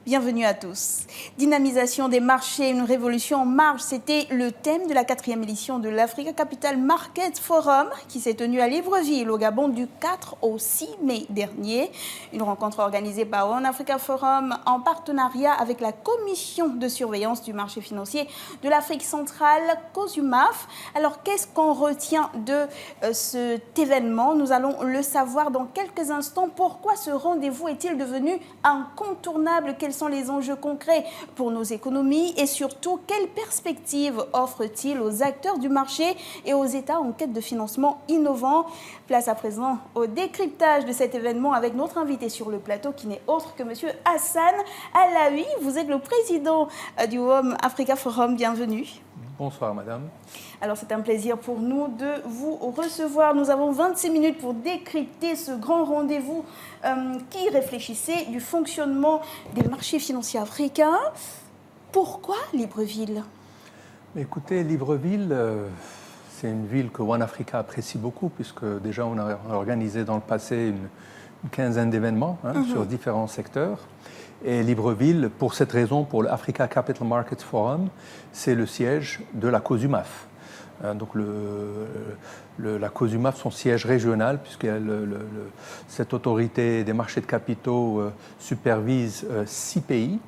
Bienvenue à tous. Dynamisation des marchés, une révolution en marche, c'était le thème de la 4e édition de l'Africa Capital Market Forum qui s'est tenue à Libreville, au Gabon, du 4 au 6 mai dernier. Une rencontre organisée par One Africa Forum en partenariat avec la Commission de surveillance du marché financier de l'Afrique centrale, COSUMAF. Alors, qu'est-ce qu'on retient de cet événement? Nous allons le savoir dans quelques instants. Pourquoi ce rendez-vous est-il devenu incontournable? Quels sont les enjeux concrets pour nos économies et surtout, quelles perspectives offre-t-il aux acteurs du marché et aux États en quête de financement innovant? Place à présent au décryptage de cet événement avec notre invité sur le plateau qui n'est autre que M. Hassan Alaoui. Vous êtes le président du One Africa Forum. Bienvenue. Bonsoir madame. Alors c'est un plaisir pour nous de vous recevoir. Nous avons 26 minutes pour décrypter ce grand rendez-vous qui réfléchissait du fonctionnement des marchés financiers africains. Pourquoi Libreville? Écoutez, Libreville, c'est une ville que One Africa apprécie beaucoup puisque déjà on a organisé dans le passé une quinzaine d'événements sur différents secteurs. Et Libreville, pour cette raison, pour l'Africa Capital Markets Forum, c'est le siège de la COSUMAF. Donc la COSUMAF, son siège régional, puisque cette autorité des marchés de capitaux supervise 6 pays.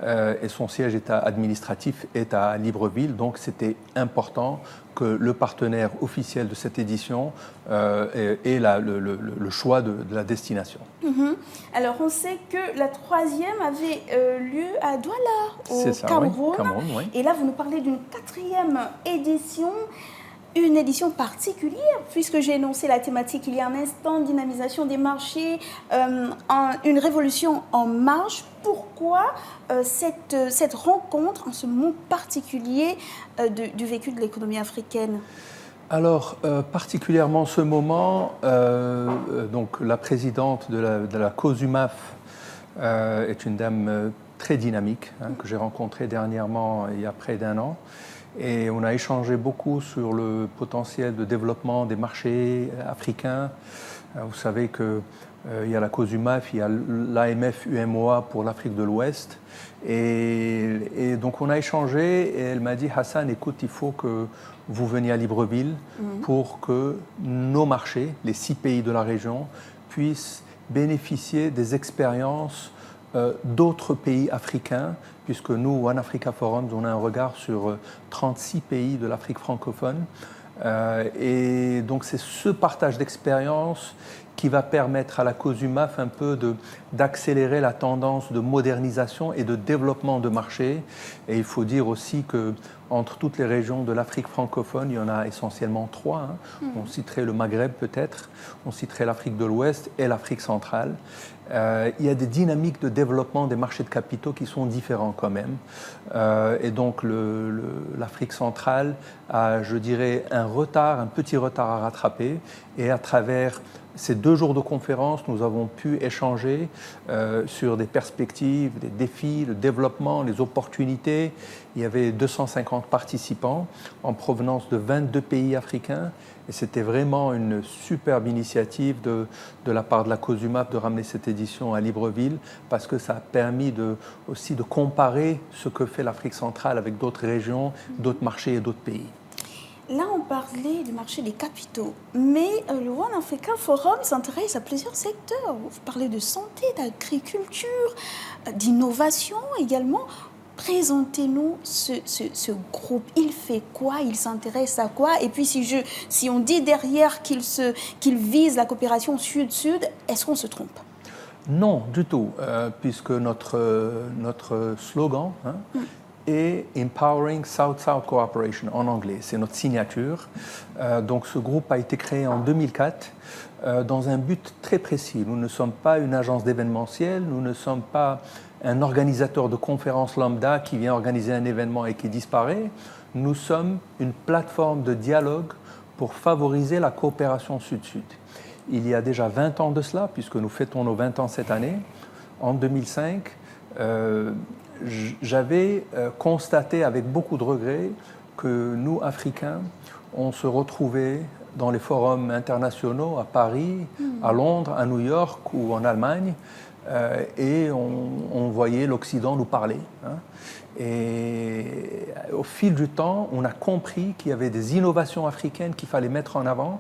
Et son siège administratif est à Libreville, donc c'était important que le partenaire officiel de cette édition ait le choix de la destination. Alors on sait que la 3e avait lieu à Douala, au Cameroun. Oui, Cameroun, oui. Et là vous nous parlez d'une 4e édition. Une édition particulière, puisque j'ai énoncé la thématique il y a un instant, dynamisation des marchés, une révolution en marche. Pourquoi cette rencontre en ce moment particulier du vécu de l'économie africaine? Alors, particulièrement ce moment, donc la présidente de la COSUMAF est une dame très dynamique que j'ai rencontrée dernièrement, il y a près d'1 an. Et on a échangé beaucoup sur le potentiel de développement des marchés africains. Vous savez qu'il y a la COSUMAF, il y a l'AMF UMOA pour l'Afrique de l'Ouest. Et donc on a échangé et elle m'a dit « Hassan, écoute, il faut que vous veniez à Libreville pour que nos marchés, les 6 pays de la région, puissent bénéficier des expériences d'autres pays africains, puisque nous, One Africa Forum, on a un regard sur 36 pays de l'Afrique francophone. Et donc c'est ce partage d'expérience qui va permettre à la COSUMAF un peu d'accélérer la tendance de modernisation et de développement de marché. Et il faut dire aussi qu'entre toutes les régions de l'Afrique francophone, il y en a essentiellement 3. On citerait le Maghreb peut-être, on citerait l'Afrique de l'Ouest et l'Afrique centrale. Il y a des dynamiques de développement des marchés de capitaux qui sont différents quand même. Et donc l'Afrique centrale a, je dirais, un petit retard à rattraper. Et à travers ces 2 jours de conférence, nous avons pu échanger sur des perspectives, des défis, le développement, les opportunités. Il y avait 250 participants en provenance de 22 pays africains. Et c'était vraiment une superbe initiative de la part de la COSUMAF de ramener cette édition à Libreville parce que ça a permis aussi de comparer ce que fait l'Afrique centrale avec d'autres régions, d'autres marchés et d'autres pays. Là, on parlait du marché des capitaux, mais le One Africa Forum s'intéresse à plusieurs secteurs. Vous parlez de santé, d'agriculture, d'innovation également. Présentez-nous ce groupe. Il fait quoi? Il s'intéresse à quoi? Et puis, si on dit derrière qu'il vise la coopération sud-sud, est-ce qu'on se trompe? Non, du tout, puisque notre slogan est « Empowering South-South Cooperation » en anglais. C'est notre signature. Donc, ce groupe a été créé en 2004 dans un but très précis. Nous ne sommes pas une agence d'événementiel, nous ne sommes pas un organisateur de conférences lambda qui vient organiser un événement et qui disparaît. Nous sommes une plateforme de dialogue pour favoriser la coopération sud-sud. Il y a déjà 20 ans de cela, puisque nous fêtons nos 20 ans cette année, en 2005, j'avais constaté avec beaucoup de regrets que nous, Africains, on se retrouvait dans les forums internationaux à Paris, à Londres, à New York ou en Allemagne, et on voyait l'Occident nous parler. Hein. Et au fil du temps, on a compris qu'il y avait des innovations africaines qu'il fallait mettre en avant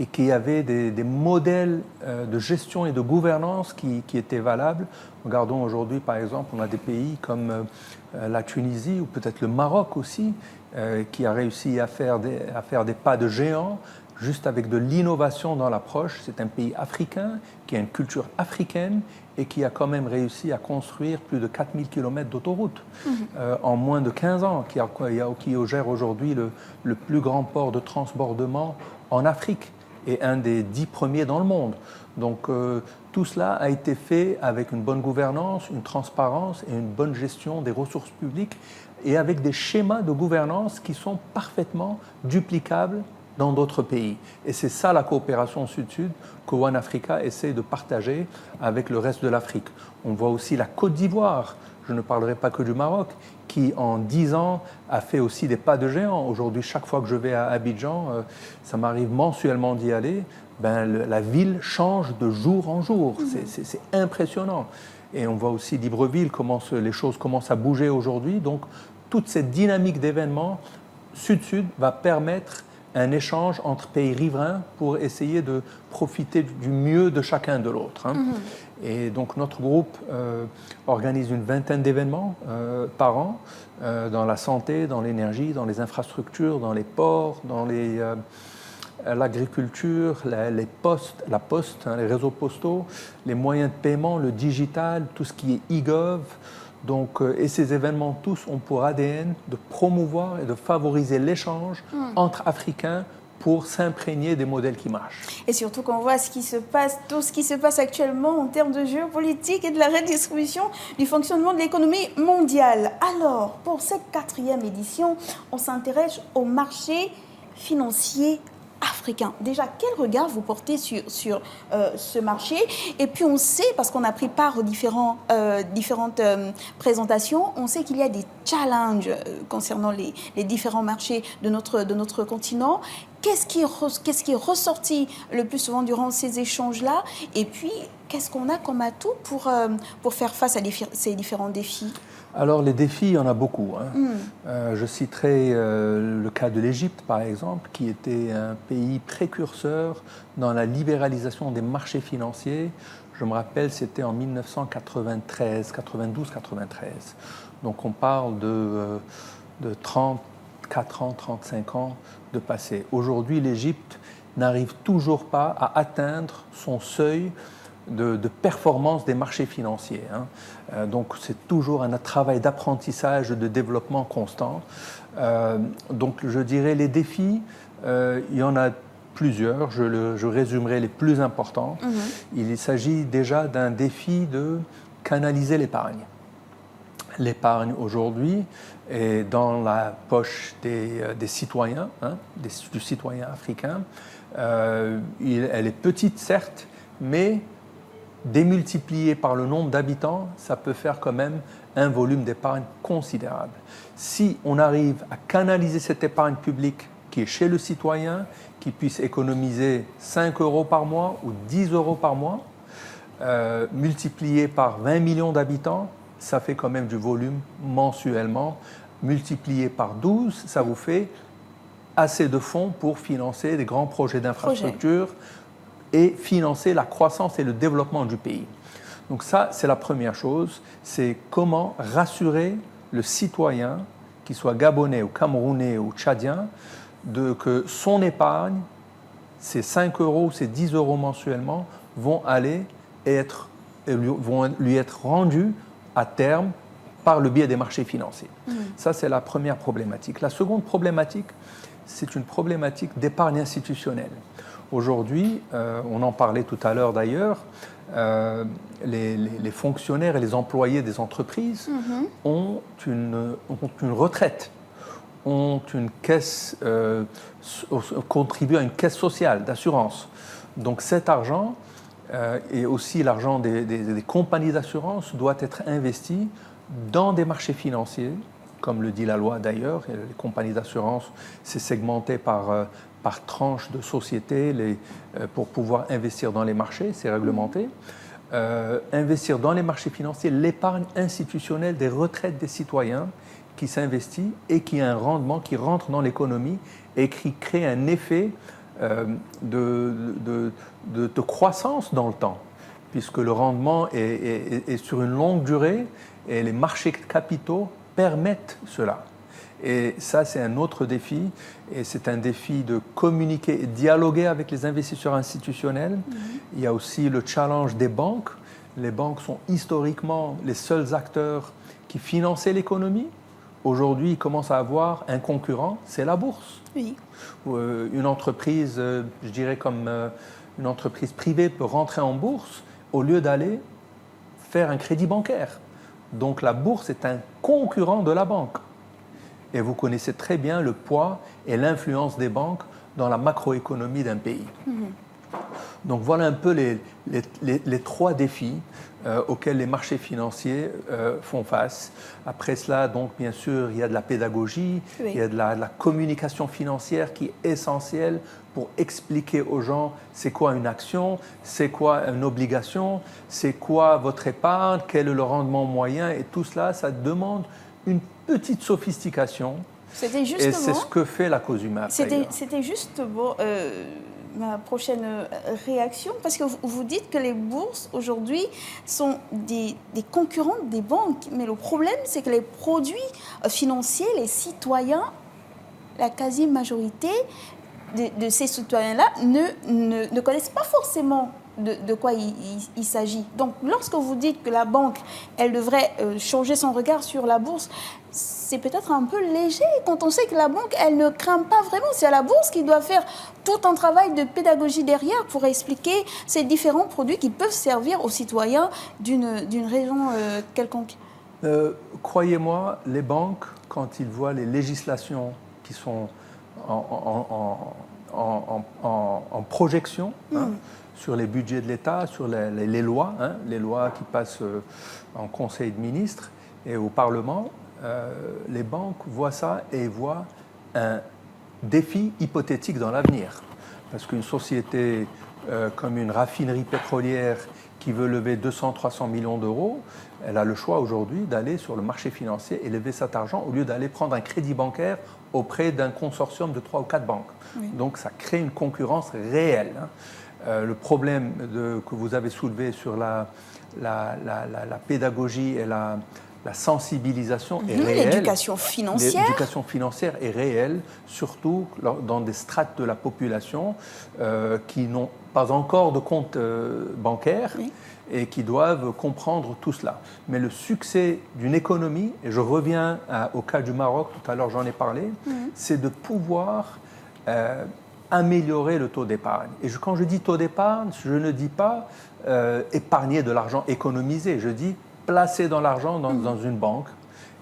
et qu'il y avait des modèles de gestion et de gouvernance qui étaient valables. Regardons aujourd'hui, par exemple, on a des pays comme la Tunisie ou peut-être le Maroc aussi, qui a réussi à faire des pas de géant juste avec de l'innovation dans l'approche. C'est un pays africain qui a une culture africaine et qui a quand même réussi à construire plus de 4000 km d'autoroutes en moins de 15 ans, qui gère aujourd'hui le plus grand port de transbordement en Afrique et un des 10 premiers dans le monde. Donc tout cela a été fait avec une bonne gouvernance, une transparence et une bonne gestion des ressources publiques et avec des schémas de gouvernance qui sont parfaitement duplicables dans d'autres pays. Et c'est ça la coopération Sud-Sud que One Africa essaie de partager avec le reste de l'Afrique. On voit aussi la Côte d'Ivoire, je ne parlerai pas que du Maroc, qui en 10 ans a fait aussi des pas de géant. Aujourd'hui, chaque fois que je vais à Abidjan, ça m'arrive mensuellement d'y aller, la ville change de jour en jour. C'est impressionnant. Et on voit aussi Libreville, comment les choses commencent à bouger aujourd'hui. Donc, toute cette dynamique d'événements, Sud-Sud va permettre un échange entre pays riverains pour essayer de profiter du mieux de chacun de l'autre. Hein. Et donc notre groupe organise une vingtaine d'événements par an dans la santé, dans l'énergie, dans les infrastructures, dans les ports, dans l'agriculture, la poste, hein, les réseaux postaux, les moyens de paiement, le digital, tout ce qui est e-gov. Donc, et ces événements tous ont pour ADN de promouvoir et de favoriser l'échange entre Africains pour s'imprégner des modèles qui marchent. Et surtout qu'on voit tout ce qui se passe actuellement en termes de géopolitique et de la redistribution du fonctionnement de l'économie mondiale. Alors, pour cette 4e édition, on s'intéresse au marché financier africain. Déjà, quel regard vous portez sur ce marché? Et puis on sait, parce qu'on a pris part aux différentes présentations, on sait qu'il y a des challenges concernant les différents marchés de notre continent. Qu'est-ce qui est ressorti le plus souvent durant ces échanges-là? Et puis, qu'est-ce qu'on a comme atout pour faire face à ces différents défis? Alors les défis, il y en a beaucoup. Hein. Je citerai le cas de l'Égypte, par exemple, qui était un pays précurseur dans la libéralisation des marchés financiers. Je me rappelle, c'était en 1993, 92-93. Donc on parle de 34 ans, 35 ans de passé. Aujourd'hui, l'Égypte n'arrive toujours pas à atteindre son seuil de performance des marchés financiers. Hein. Donc c'est toujours un travail d'apprentissage, de développement constant. Donc je dirais les défis, il y en a plusieurs, je résumerai les plus importants. Il s'agit déjà d'un défi de canaliser l'épargne. L'épargne aujourd'hui est dans la poche des citoyens, hein, du citoyen africain. Elle est petite certes, mais démultiplié par le nombre d'habitants, ça peut faire quand même un volume d'épargne considérable. Si on arrive à canaliser cette épargne publique qui est chez le citoyen, qui puisse économiser 5 € par mois ou 10 € par mois, multiplié par 20 millions d'habitants, ça fait quand même du volume mensuellement. Multiplié par 12, ça vous fait assez de fonds pour financer des grands projets d'infrastructure et financer la croissance et le développement du pays. Donc ça, c'est la première chose, c'est comment rassurer le citoyen, qu'il soit gabonais ou camerounais ou tchadien, que son épargne, ces 5 € ou ces 10 € mensuellement, vont lui être rendus à terme par le biais des marchés financiers. Ça, c'est la première problématique. La seconde problématique, c'est une problématique d'épargne institutionnelle. Aujourd'hui, on en parlait tout à l'heure d'ailleurs, les fonctionnaires et les employés des entreprises ont une retraite, ont une caisse, contribuent à une caisse sociale d'assurance. Donc cet argent, et aussi l'argent des compagnies d'assurance, doit être investi dans des marchés financiers, comme le dit la loi d'ailleurs. Les compagnies d'assurance, c'est segmenté par tranches de sociétés pour pouvoir investir dans les marchés, c'est réglementé. investir dans les marchés financiers l'épargne institutionnelle des retraites des citoyens qui s'investit et qui a un rendement qui rentre dans l'économie et qui crée un effet de croissance dans le temps, puisque le rendement est sur une longue durée et les marchés de capitaux permettent cela. Et ça, c'est un autre défi, et c'est un défi de communiquer et dialoguer avec les investisseurs institutionnels. Il y a aussi le challenge des banques. Les banques sont historiquement les seuls acteurs qui finançaient l'économie. Aujourd'hui, ils commencent à avoir un concurrent, c'est la bourse. Oui. Une entreprise, je dirais comme une entreprise privée peut rentrer en bourse au lieu d'aller faire un crédit bancaire. Donc la bourse est un concurrent de la banque. Et vous connaissez très bien le poids et l'influence des banques dans la macroéconomie d'un pays. Donc voilà un peu les trois défis auxquels les marchés financiers font face. Après cela, donc, bien sûr, il y a de la pédagogie, il y a de la communication financière qui est essentielle pour expliquer aux gens c'est quoi une action, c'est quoi une obligation, c'est quoi votre épargne, quel est le rendement moyen, et tout cela, ça demande une petite sophistication. C'était justement, et c'est ce que fait la COSUMAF. C'était justement ma prochaine réaction, parce que vous dites que les bourses aujourd'hui sont des concurrents des banques, mais le problème c'est que les produits financiers, les citoyens, la quasi-majorité de ces citoyens-là ne connaissent pas forcément de quoi il s'agit. Donc, lorsque vous dites que la banque, elle devrait changer son regard sur la bourse, c'est peut-être un peu léger quand on sait que la banque, elle ne craint pas vraiment. C'est à la bourse qui doit faire tout un travail de pédagogie derrière pour expliquer ces différents produits qui peuvent servir aux citoyens d'une région quelconque. Croyez-moi, les banques, quand ils voient les législations qui sont en projection, sur les budgets de l'État, sur les lois, les lois qui passent en Conseil de ministres et au Parlement, les banques voient ça et voient un défi hypothétique dans l'avenir. Parce qu'une société comme une raffinerie pétrolière qui veut lever 200-300 millions d'euros, elle a le choix aujourd'hui d'aller sur le marché financier et lever cet argent au lieu d'aller prendre un crédit bancaire auprès d'un consortium de 3 ou 4 banques. Oui. Donc ça crée une concurrence réelle. Le problème que vous avez soulevé sur la pédagogie et la sensibilisation est réelle. L'éducation financière. L'éducation financière est réelle, surtout dans des strates de la population qui n'ont pas encore de compte bancaire et qui doivent comprendre tout cela. Mais le succès d'une économie, et je reviens au cas du Maroc, tout à l'heure j'en ai parlé, c'est de pouvoir améliorer le taux d'épargne. Et quand je dis taux d'épargne, je ne dis pas épargner de l'argent, économiser, je dis placer dans l'argent dans une banque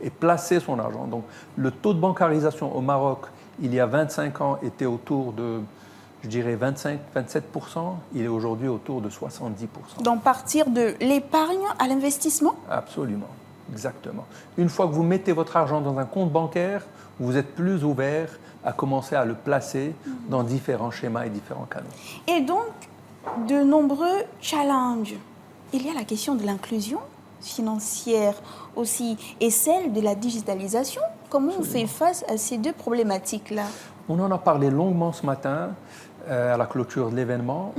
et placer son argent. Donc le taux de bancarisation au Maroc, il y a 25 ans, était autour de, je dirais, 25-27%. Il est aujourd'hui autour de 70%. Donc partir de l'épargne à l'investissement ? Absolument, exactement. Une fois que vous mettez votre argent dans un compte bancaire, vous êtes plus ouvert à commencer à le placer dans différents schémas et différents canaux. Et donc, de nombreux challenges. Il y a la question de l'inclusion financière aussi et celle de la digitalisation. Comment on fait face à ces deux problématiques-là ? On en a parlé longuement ce matin à la clôture de l'événement.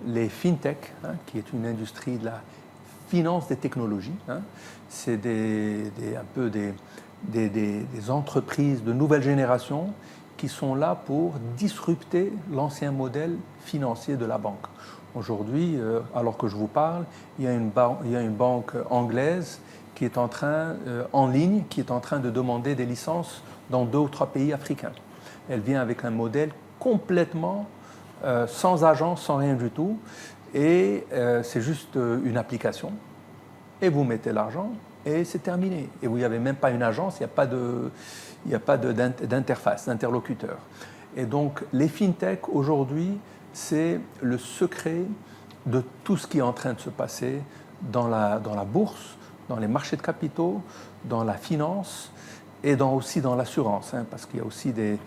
Les fintech, qui est une industrie de la finance des technologies, c'est un peu des entreprises de nouvelle génération qui sont là pour disrupter l'ancien modèle financier de la banque. Aujourd'hui, alors que je vous parle, il y a une banque anglaise qui est en ligne, qui est en train de demander des licences dans 2 ou 3 pays africains. Elle vient avec un modèle complètement sans agence, sans rien du tout, et c'est juste une application. Et vous mettez l'argent, et c'est terminé. Et vous n'avez même pas une agence, il n'y a pas d'interface, d'interlocuteur. Et donc, les fintech, aujourd'hui, c'est le secret de tout ce qui est en train de se passer dans la bourse, dans les marchés de capitaux, dans la finance. et aussi dans l'assurance, hein, parce qu'il y a aussi des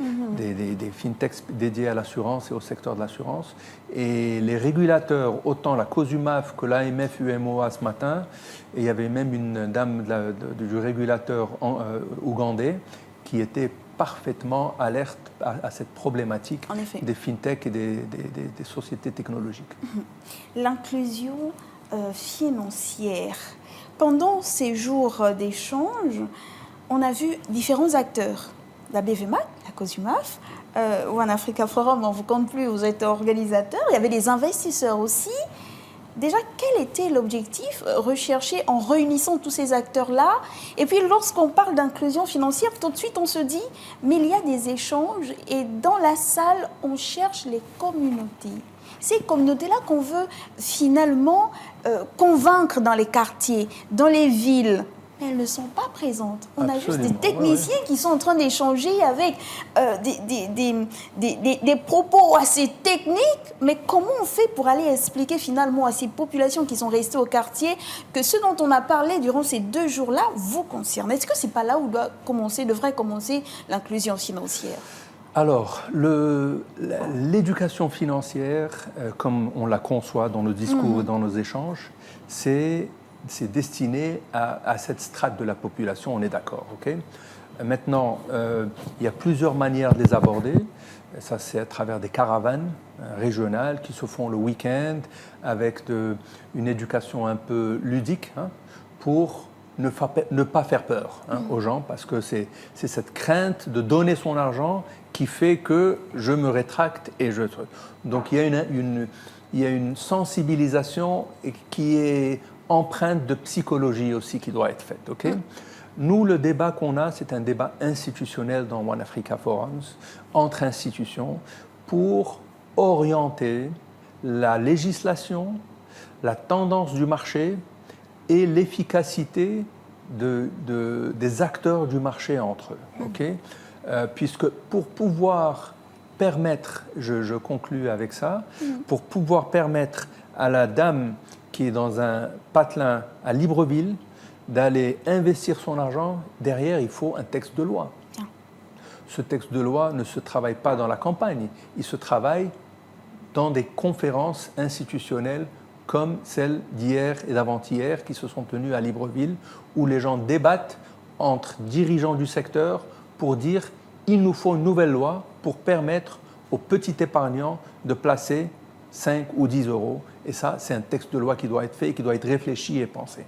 fintechs dédiés à l'assurance et au secteur de l'assurance. Et les régulateurs, autant la COSUMAF que l'AMF UMOA ce matin, et il y avait même une dame du régulateur ougandais qui était parfaitement alerte à cette problématique des fintechs et des sociétés technologiques. L'inclusion financière. Pendant ces jours d'échange, on a vu différents acteurs. La BVMAC, la COSUMAF, One Africa Forum, on ne vous compte plus, vous êtes organisateur. Il y avait des investisseurs aussi. Déjà, quel était l'objectif recherché en réunissant tous ces acteurs-là? Et puis, lorsqu'on parle d'inclusion financière, tout de suite, on se dit, mais il y a des échanges et dans la salle, on cherche les communautés. Ces communautés-là qu'on veut finalement convaincre dans les quartiers, dans les villes. Mais elles ne sont pas présentes. On a juste des techniciens qui sont en train d'échanger avec des propos assez techniques. Mais comment on fait pour aller expliquer finalement à ces populations qui sont restées au quartier que ce dont on a parlé durant ces 2 jours-là vous concerne? Est-ce que ce n'est pas là où devrait commencer l'inclusion financière? Alors, l'éducation financière, comme on la conçoit dans nos discours et dans nos échanges, c'est destiné à cette strate de la population, on est d'accord, ok? Maintenant, il y a plusieurs manières de les aborder. Ça, c'est à travers des caravanes régionales qui se font le week-end avec une éducation un peu ludique, hein, pour ne pas faire peur, hein, aux gens, parce que c'est cette crainte de donner son argent qui fait que je me rétracte et je... Donc, il y a une sensibilisation qui est empreinte de psychologie aussi qui doit être faite, ok? Nous, le débat qu'on a, c'est un débat institutionnel dans One Africa Forums, entre institutions, pour orienter la législation, la tendance du marché et l'efficacité des acteurs du marché entre eux, ok? Puisque pour pouvoir permettre, je conclus avec ça, pour pouvoir permettre à la dame qui est dans un patelin à Libreville d'aller investir son argent, derrière, il faut un texte de loi. Ce texte de loi ne se travaille pas dans la campagne, il se travaille dans des conférences institutionnelles comme celles d'hier et d'avant-hier qui se sont tenues à Libreville, où les gens débattent entre dirigeants du secteur pour dire il nous faut une nouvelle loi pour permettre aux petits épargnants de placer 5 ou 10 euros. Et ça, c'est un texte de loi qui doit être fait et qui doit être réfléchi et pensé.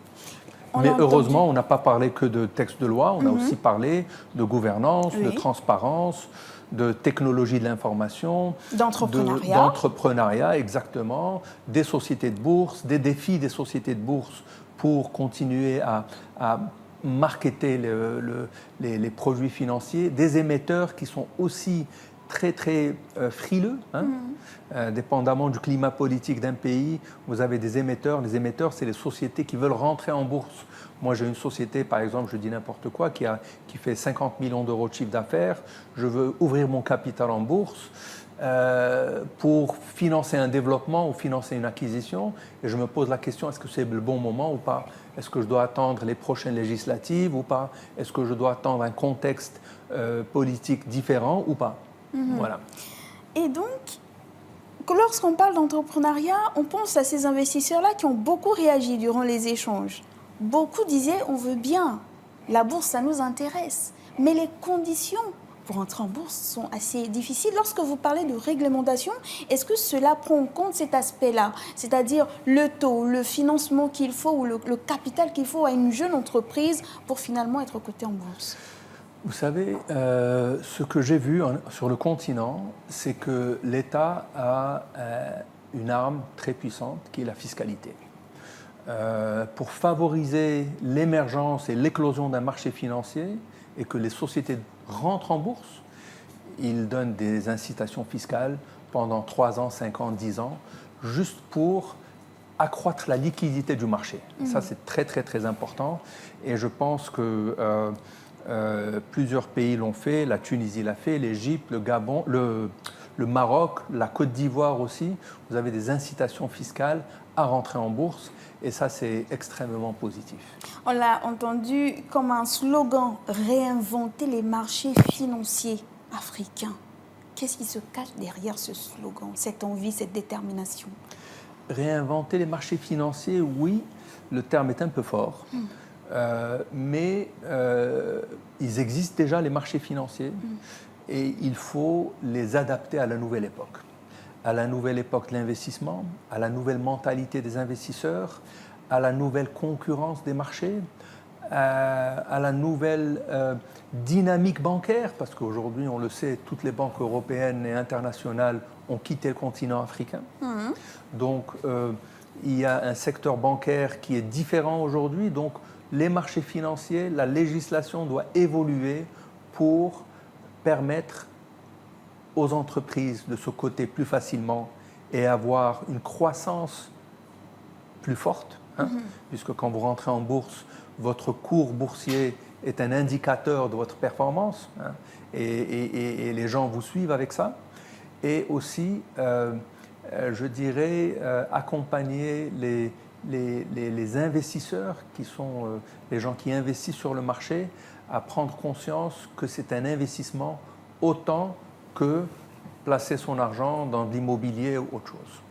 Mais heureusement, on n'a pas parlé que de texte de loi, on a aussi parlé de gouvernance, de transparence, de technologie de l'information, d'entrepreneuriat, exactement, des sociétés de bourse, des défis des sociétés de bourse pour continuer à marketer les produits financiers, des émetteurs qui sont aussi très, très frileux, hein. Dépendamment du climat politique d'un pays, vous avez des émetteurs. Les émetteurs, c'est les sociétés qui veulent rentrer en bourse. Moi, j'ai une société, par exemple, je dis n'importe quoi, qui fait 50 millions d'euros de chiffre d'affaires. Je veux ouvrir mon capital en bourse pour financer un développement ou financer une acquisition. Et je me pose la question, est-ce que c'est le bon moment ou pas? Est-ce que je dois attendre les prochaines législatives ou pas? Est-ce que je dois attendre un contexte politique différent ou pas? Voilà. Et donc, lorsqu'on parle d'entrepreneuriat, on pense à ces investisseurs-là qui ont beaucoup réagi durant les échanges. Beaucoup disaient, on veut bien, la bourse, ça nous intéresse. Mais les conditions pour entrer en bourse sont assez difficiles. Lorsque vous parlez de réglementation, est-ce que cela prend en compte cet aspect-là? C'est-à-dire le taux, le financement qu'il faut ou le capital qu'il faut à une jeune entreprise pour finalement être cotée en bourse? Vous savez, ce que j'ai vu sur le continent, c'est que l'État a une arme très puissante qui est la fiscalité. Pour favoriser l'émergence et l'éclosion d'un marché financier et que les sociétés rentrent en bourse, il donne des incitations fiscales pendant 3 ans, 5 ans, 10 ans, juste pour accroître la liquidité du marché. Ça, c'est très, très, très important. Et je pense que plusieurs pays l'ont fait, la Tunisie l'a fait, l'Égypte, le Gabon, le le Maroc, la Côte d'Ivoire aussi, vous avez des incitations fiscales à rentrer en bourse. Et ça, c'est extrêmement positif. On l'a entendu comme un slogan, réinventer les marchés financiers africains. Qu'est-ce qui se cache derrière ce slogan, cette envie, cette détermination? Réinventer les marchés financiers, oui, le terme est un peu fort. Mais ils existent déjà, les marchés financiers, et il faut les adapter à la nouvelle époque. À la nouvelle époque de l'investissement, à la nouvelle mentalité des investisseurs, à la nouvelle concurrence des marchés, à la nouvelle dynamique bancaire, parce qu'aujourd'hui, on le sait, toutes les banques européennes et internationales ont quitté le continent africain. Donc, il y a un secteur bancaire qui est différent aujourd'hui. Donc, les marchés financiers, la législation doit évoluer pour permettre aux entreprises de se coter plus facilement et avoir une croissance plus forte, puisque quand vous rentrez en bourse, votre cours boursier est un indicateur de votre performance, et les gens vous suivent avec ça. Et aussi, je dirais, accompagner les investisseurs, qui sont les gens qui investissent sur le marché, à prendre conscience que c'est un investissement autant que placer son argent dans de l'immobilier ou autre chose.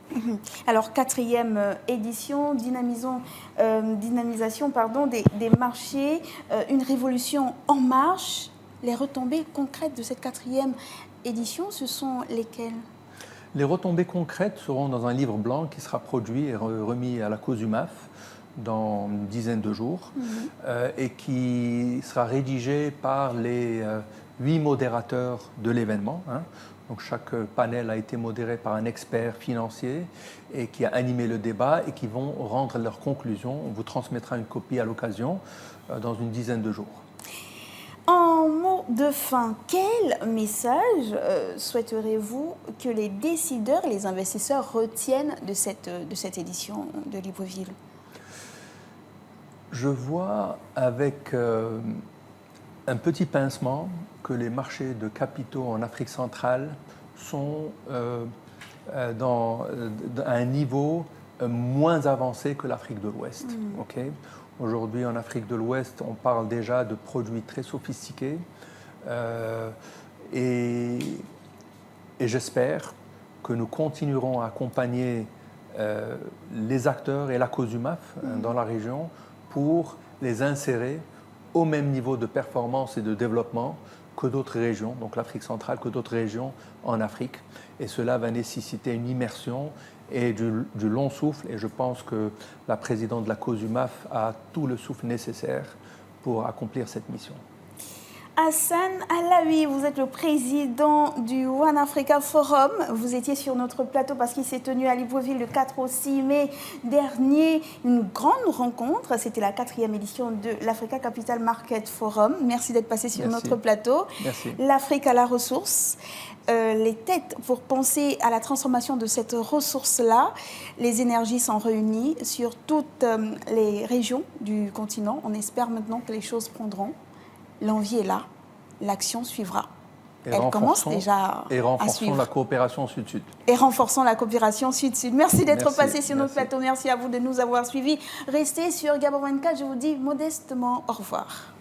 Alors, 4e édition, dynamisation des marchés, une révolution en marche. Les retombées concrètes de cette 4e édition, ce sont lesquelles? Les retombées concrètes seront dans un livre blanc qui sera produit et remis à la COSUMAF dans une dizaine de jours, et qui sera rédigé par les 8 modérateurs de l'événement. Donc chaque panel a été modéré par un expert financier et qui a animé le débat et qui vont rendre leurs conclusions. On vous transmettra une copie à l'occasion dans une dizaine de jours. En mot de fin, quel message souhaiteriez-vous que les décideurs et les investisseurs retiennent de cette édition de Libreville? Je vois avec un petit pincement que les marchés de capitaux en Afrique centrale sont à un niveau moins avancé que l'Afrique de l'Ouest. Okay. Aujourd'hui, en Afrique de l'Ouest, on parle déjà de produits très sophistiqués, et j'espère que nous continuerons à accompagner les acteurs et la COSUMAF dans la région pour les insérer au même niveau de performance et de développement que d'autres régions, donc l'Afrique centrale, que d'autres régions en Afrique. Et cela va nécessiter une immersion et du long souffle. Et je pense que la présidente de la COSUMAF a tout le souffle nécessaire pour accomplir cette mission. Hassan Alaoui, vous êtes le président du One Africa Forum. Vous étiez sur notre plateau parce qu'il s'est tenu à Libreville le 4 au 6 mai dernier. Une grande rencontre. C'était la 4e édition de l'Africa Capital Market Forum. Merci d'être passé sur notre plateau. Merci. L'Afrique à la ressource. Les têtes pour penser à la transformation de cette ressource-là. Les énergies sont réunies sur toutes les régions du continent. On espère maintenant que les choses prendront. L'envie est là, l'action suivra. Elle commence déjà et renforçons à suivre. la coopération Sud-Sud. Et renforçons la coopération Sud-Sud. Merci d'être passé sur notre plateau. Merci à vous de nous avoir suivis. Restez sur Gabon 24. Je vous dis modestement au revoir.